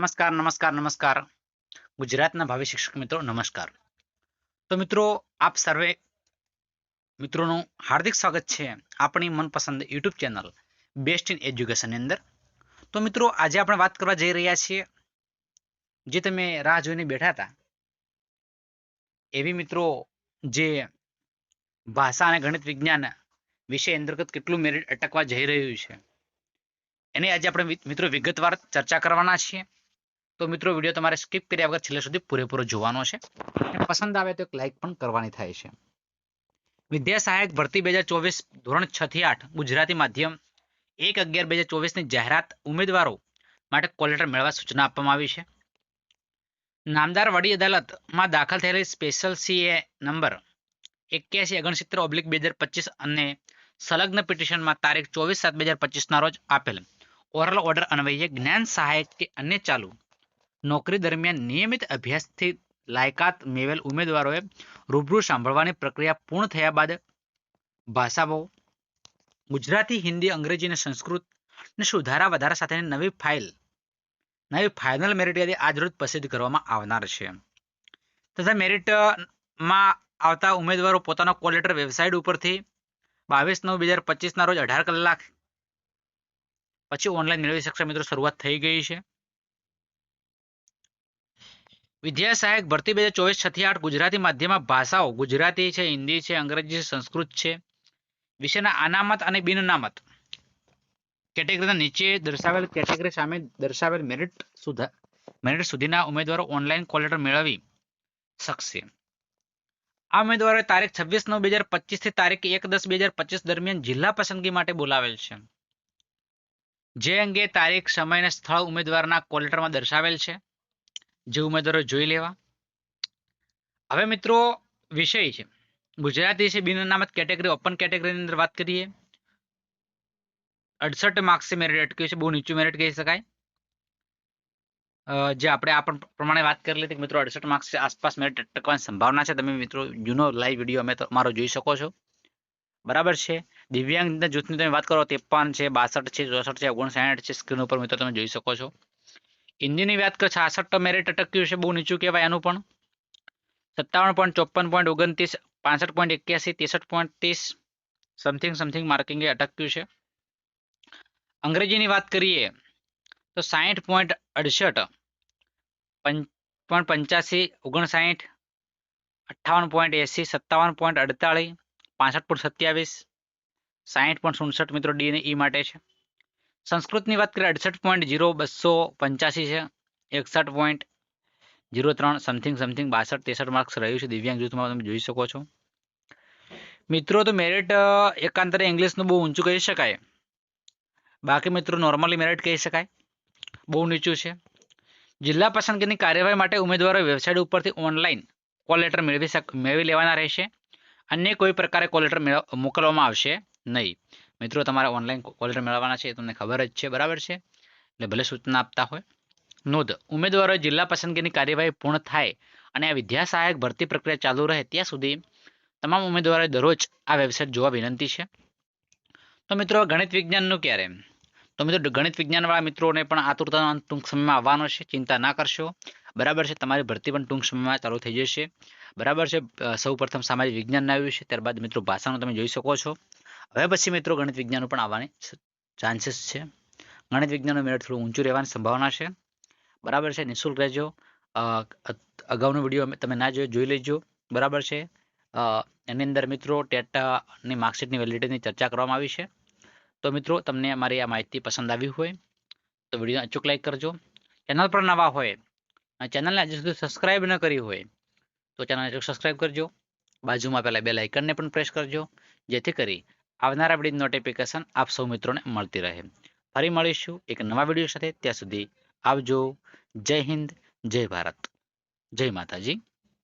નમસ્કાર નમસ્કાર નમસ્કાર ગુજરાતના ભાવિ શિક્ષક મિત્રો નમસ્કાર। તો મિત્રો આપ સર્વે મિત્રોનું હાર્દિક સ્વાગત છે આપણી મનપસંદ યુટ્યુબ ચેનલ બેસ્ટ ઇન એજ્યુકેશનની અંદર। તો મિત્રો આજે આપણે વાત કરવા જઈ રહ્યા છીએ જે તમે રાહ જોઈને બેઠા હતા એવી મિત્રો જે ભાષા અને ગણિત વિજ્ઞાન વિષય અંતર્ગત કેટલું મેરિટ અટકવા જઈ રહ્યું છે એની આજે આપણે મિત્રો વિગતવાર ચર્ચા કરવાના છીએ। તો મિત્રો વિડીયો તમારે સ્કીપ કર્યા વગર છેલ્લે સુધી પૂરેપૂરો જોવાનો છે અને પસંદ આવે તો એક લાઈક પણ કરવાની થાય છે। વિદ્યા સહાયક ભરતી 2024 ધોરણ 6 થી 8 ગુજરાતી માધ્યમ 1/11/2024 ની જાહેરાત ઉમેદવારો માટે કોલ લેટર મેળવવા સૂચના આપવામાં આવી છે। નામદાર વડી અદાલતમાં દાખલ થયેલી સ્પેશિયલ સીએ નંબર 8169/2025 અને સંલગ્ન પિટિશનમાં તારીખ 24/7/2025 ના રોજ આપેલ ઓરલ ઓર્ડર અન્વયે જ્ઞાન સહાયક કે અન્ય ચાલુ નોકરી દરમિયાન નિયમિત અભ્યાસથી લાયકાત મેળવેલ ઉમેદવારોએ રૂબરૂ સાંભળવાની પ્રક્રિયા પૂર્ણ થયા બાદ ભાષાઓ ગુજરાતી, હિન્દી, અંગ્રેજી અને સંસ્કૃત ને સુધારા વધારા સાથેની નવી ફાઇનલ મેરિટ યાદી આજરોજ પ્રસિદ્ધ કરવામાં આવનાર છે। તથા મેરિટમાં આવતા ઉમેદવારો પોતાનો કોલ લેટર વેબસાઇટ ઉપરથી 22/9/2025 ના રોજ 18 કલાક પછી ઓનલાઈન મેળવી શકશે। મિત્રો શરૂઆત થઈ ગઈ છે। વિદ્યા સહાયક ભરતી 2024 6 થી 8 ગુજરાતી માધ્યમમાં ભાષાઓ ગુજરાતી છે, હિન્દી છે, અંગ્રેજી છે, સંસ્કૃત છે વિશેના અનામત અને બિન અનામત કેટેગરીના નીચે દર્શાવેલ કેટેગરી સામે દર્શાવેલ મેરિટ સુધીના ઉમેદવારો ઓનલાઈન કોલ લેટર મેળવી શકશે। આ ઉમેદવારોએ તારીખ 26/9/2025 થી તારીખ 1/10/2025 દરમિયાન જિલ્લા પસંદગી માટે બોલાવેલ છે। જે અંગે તારીખ, સમય અને સ્થળ ઉમેદવારના કોલ લેટરમાં દર્શાવેલ છે। જે ઉમેદવારો જોઈ લેવા। હવે મિત્રો વિષય છે ગુજરાતી છે, બિન અનામત કેટેગરી ઓપન કેટેગરીની અંદર વાત કરીએ 68 માર્ક્સથી મેરિટ અટક્યું છે, બહુ નીચું મેરિટ કહી શકાય। જે આપણે આ પ્રમાણે વાત કરી લીધી મિત્રો 68 માર્ક્સ આસપાસ મેરિટ અટકવાની સંભાવના છે। તમે મિત્રો જૂનો લાઈવ વિડીયો અમે તમારો જોઈ શકો છો, બરાબર છે। દિવ્યાંગ જૂથની તમે વાત કરો 53 છે, 62 છે, 64 છે, 59 છે, સ્ક્રીન ઉપર મિત્રો તમે જોઈ શકો છો। હિન્દીની વાત કરો 66 મેરિટ અટક્યું છે, બહુ નીચું કહેવાય આનું પણ 57.54.29 65.81 63.30 સમથિંગ માર્કિંગ અટક્યું છે। અંગ્રેજીની વાત કરીએ તો 60.68 55.85 59 58.80 57.48 65.27 60.67 મિત્રો ડી અને ઈ માટે છે। સંસ્કૃતની વાત કરીએ 68.0285 છે, 61.03 સમથિંગ 62-63 માર્ક્સ રહ્યું છે દિવ્યાંગ જૂથમાં તમે જોઈ શકો છો। મિત્રો તો મેરિટ એકાંતરે ઇંગ્લિશનું બહુ ઊંચું કહી શકાય, બાકી મિત્રો નોર્મલી મેરિટ કહી શકાય બહુ નીચું છે। જિલ્લા પસંદગીની કાર્યવાહી માટે ઉમેદવારો વેબસાઇટ ઉપરથી ઓનલાઈન કોલ લેટર મેળવી લેવાના રહેશે। અન્ય કોઈ પ્રકારે કોલ લેટર મોકલવામાં આવશે નહીં। મિત્રો તમારે ઓનલાઈન કોલ લેટર મેળવવાના છે એ તમને ખબર જ છે, બરાબર છે, એટલે ભલે સૂચના આપતા હોય। નોંધ: ઉમેદવારોએ જિલ્લા પસંદગીની કાર્યવાહી પૂર્ણ થાય અને આ વિદ્યા સહાયક ભરતી પ્રક્રિયા ચાલુ રહે ત્યાં સુધી તમામ ઉમેદવારોએ દરરોજ આ વેબસાઇટ જોવા વિનંતી છે। તો મિત્રો ગણિત વિજ્ઞાનનું ક્યારે? તો મિત્રો ગણિત વિજ્ઞાનવાળા મિત્રોને પણ આતુરતાનો ટૂંક સમયમાં આવવાનો છે, ચિંતા ના કરશો, બરાબર છે। તમારી ભરતી પણ ટૂંક સમયમાં ચાલુ થઈ જશે, બરાબર છે। સૌ પ્રથમ સામાજિક વિજ્ઞાન આવ્યું છે, ત્યારબાદ મિત્રો ભાષાનું તમે જોઈ શકો છો। હવે પછી મિત્રો ગણિત વિજ્ઞાન પણ આવવાની ચાન્સીસ છે। ગણિત વિજ્ઞાનનું મેરિટ થોડું ઊંચું રહેવાની સંભાવના છે, બરાબર છે। નિઃશુલ્ક રહેજો, અગાઉનો વિડીયો તમે ના જોઈ લેજો, બરાબર છે। એની અંદર મિત્રો ટેટની માર્કશીટની વેલિડિટીની ચર્ચા કરવામાં આવી છે। તો મિત્રો તમને અમારી આ માહિતી પસંદ આવી હોય તો વિડીયો અચૂક લાઈક કરજો। ચેનલ પર નવા હોય અને ચેનલને હજી સુધી સબસ્ક્રાઈબ ન કરી હોય તો ચેનલને અચૂક સબસ્ક્રાઈબ કરજો। બાજુમાં પહેલાં બેલ આઇકનને પણ પ્રેસ કરજો જેથી કરી આવનારા વિડીયો નોટિફિકેશન આપ સૌ મિત્રોને મળતી રહે। ફરી મળીશું એક નવા વિડીયો સાથે, ત્યાં સુધી આવજો। જય હિન્દ, જય ભારત, જય માતાજી।